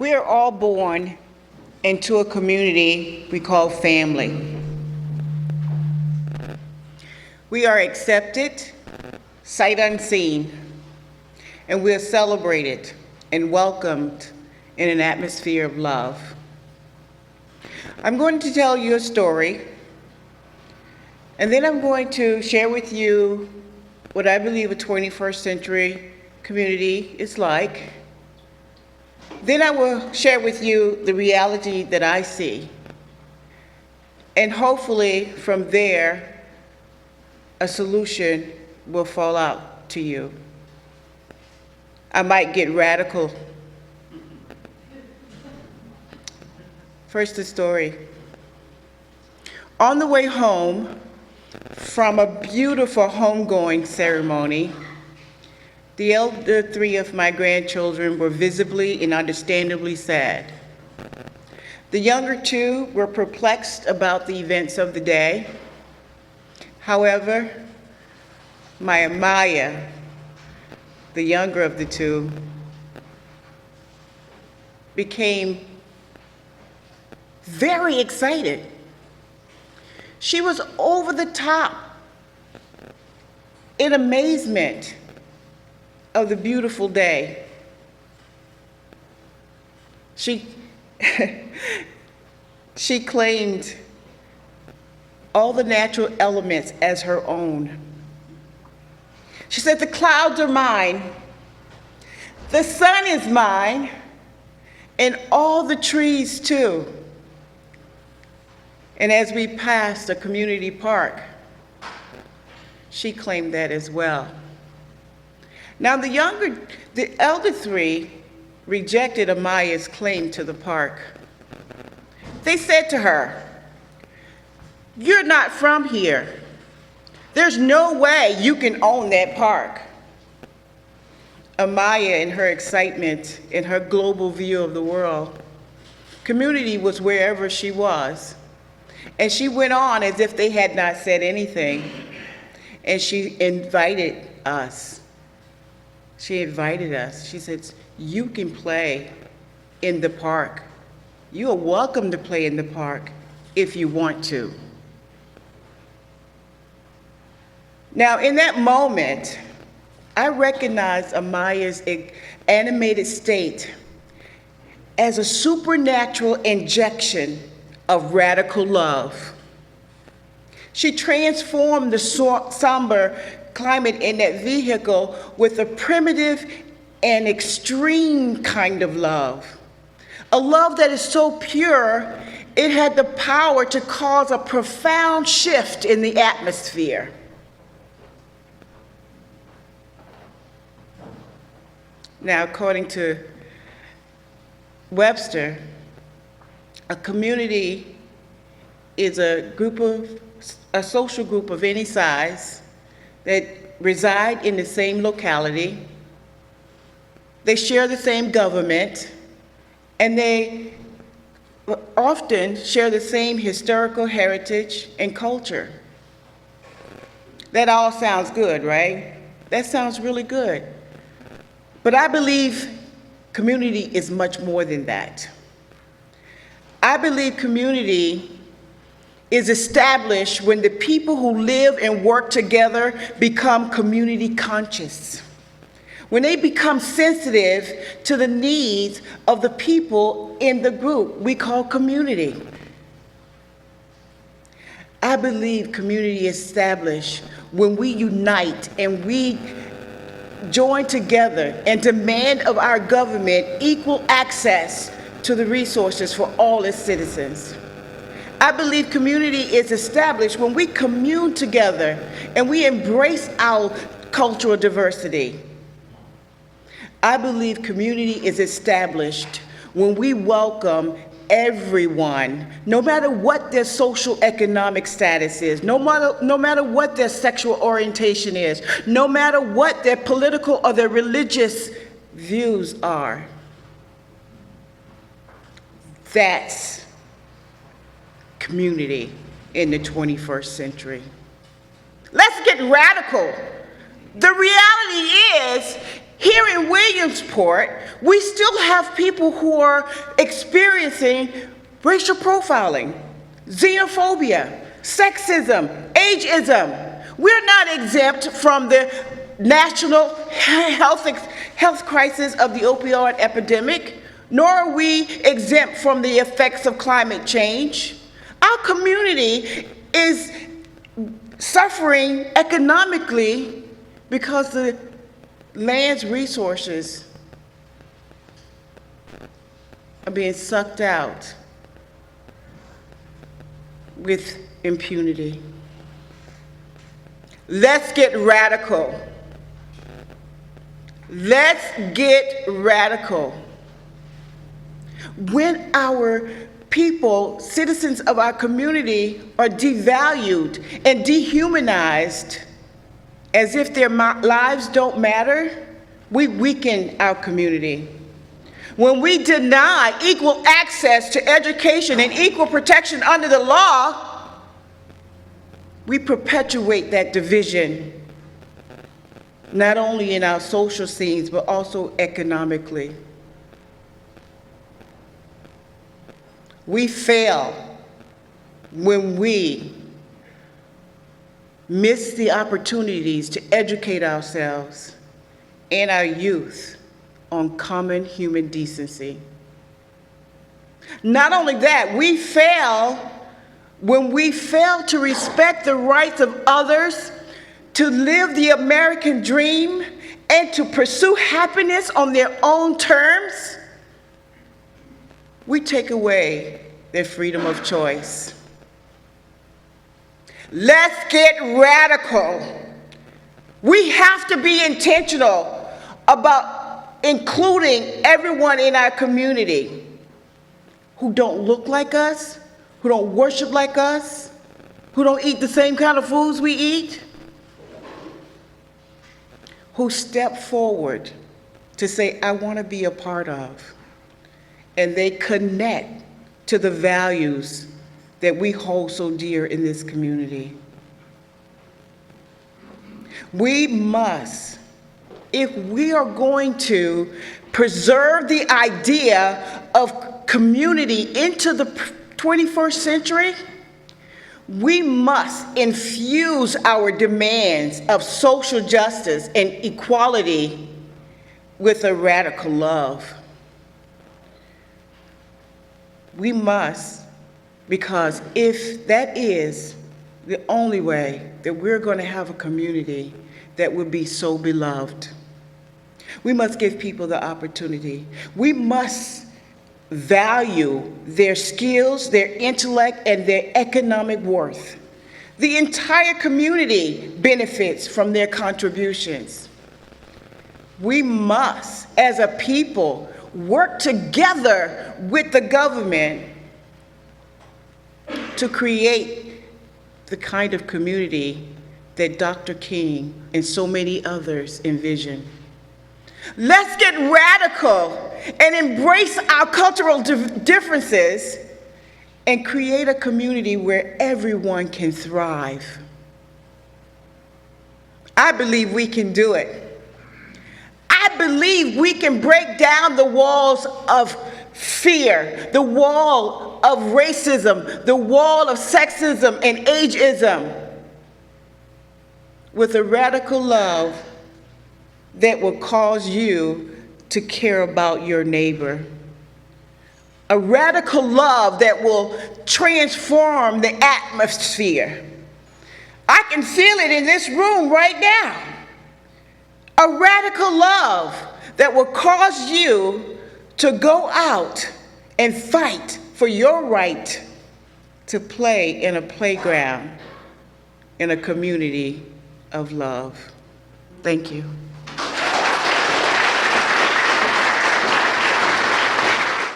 We are all born into a community we call family. We are accepted, sight unseen, and we are celebrated and welcomed in an atmosphere of love. I'm going to tell you a story, and then I'm going to share with you what I believe a 21st century community is like. Then I will share with you the reality that I see. And hopefully from there, a solution will fall out to you. I might get radical. First, the story. On the way home from a beautiful homegoing ceremony, the elder three of my grandchildren were visibly and understandably sad. The younger two were perplexed about the events of the day. However, my Amaya, the younger of the two, became very excited. She was over the top in amazement of the beautiful day. She claimed all the natural elements as her own. She said, "The clouds are mine, the sun is mine, and all the trees too." And as we passed a community park, she claimed that as well. Now the elder three rejected Amaya's claim to the park. They said to her, "You're not from here. There's no way you can own that park." Amaya, in her excitement, in her global view of the world, community was wherever she was. And she went on as if they had not said anything. And she invited us. She invited us. She said, "You can play in the park. You are welcome to play in the park if you want to." Now, in that moment, I recognized Amaya's animated state as a supernatural injection of radical love. She transformed the somber climate in that vehicle with a primitive and extreme kind of love. A love that is so pure, it had the power to cause a profound shift in the atmosphere. Now, according to Webster, a community is a social group of any size that reside in the same locality. They share the same government, and they often share the same historical heritage and culture. That all sounds good, right? That sounds really good. But I believe community is much more than that. I believe community is established when the people who live and work together become community conscious. When they become sensitive to the needs of the people in the group we call community. I believe community is established when we unite and we join together and demand of our government equal access to the resources for all its citizens. I believe community is established when we commune together and we embrace our cultural diversity. I believe community is established when we welcome everyone, no matter what their social economic status is, no matter what their sexual orientation is, no matter what their political or their religious views are. That's community in the 21st century. Let's get radical. The reality is, Here in Williamsport, we still have people who are experiencing racial profiling, xenophobia, sexism, ageism. We're not exempt from the national health crisis of the opioid epidemic, nor are we exempt from the effects of climate change. Our community is suffering economically because the land's resources are being sucked out with impunity. Let's get radical. Let's get radical. When our people, citizens of our community, are devalued and dehumanized as if their lives don't matter, we weaken our community. When we deny equal access to education and equal protection under the law, we perpetuate that division, not only in our social scenes, but also economically. We fail when we miss the opportunities to educate ourselves and our youth on common human decency. Not only that, we fail when we fail to respect the rights of others, to live the American dream, and to pursue happiness on their own terms. We take away their freedom of choice. Let's get radical. We have to be intentional about including everyone in our community who don't look like us, who don't worship like us, who don't eat the same kind of foods we eat, who step forward to say, I want to be a part of, and they connect to the values that we hold so dear in this community. We must, if we are going to preserve the idea of community into the 21st century, we must infuse our demands of social justice and equality with a radical love. We must, because if that is the only way that we're going to have a community that will be so beloved, we must give people the opportunity. We must value their skills, their intellect, and their economic worth. The entire community benefits from their contributions. We must, as a people, work together with the government to create the kind of community that Dr. King and so many others envision. Let's get radical and embrace our cultural differences and create a community where everyone can thrive. I believe we can do it. I believe we can break down the walls of fear, the wall of racism, the wall of sexism and ageism with a radical love that will cause you to care about your neighbor. A radical love that will transform the atmosphere. I can feel it in this room right now. A radical love that will cause you to go out and fight for your right to play in a playground in a community of love. Thank you.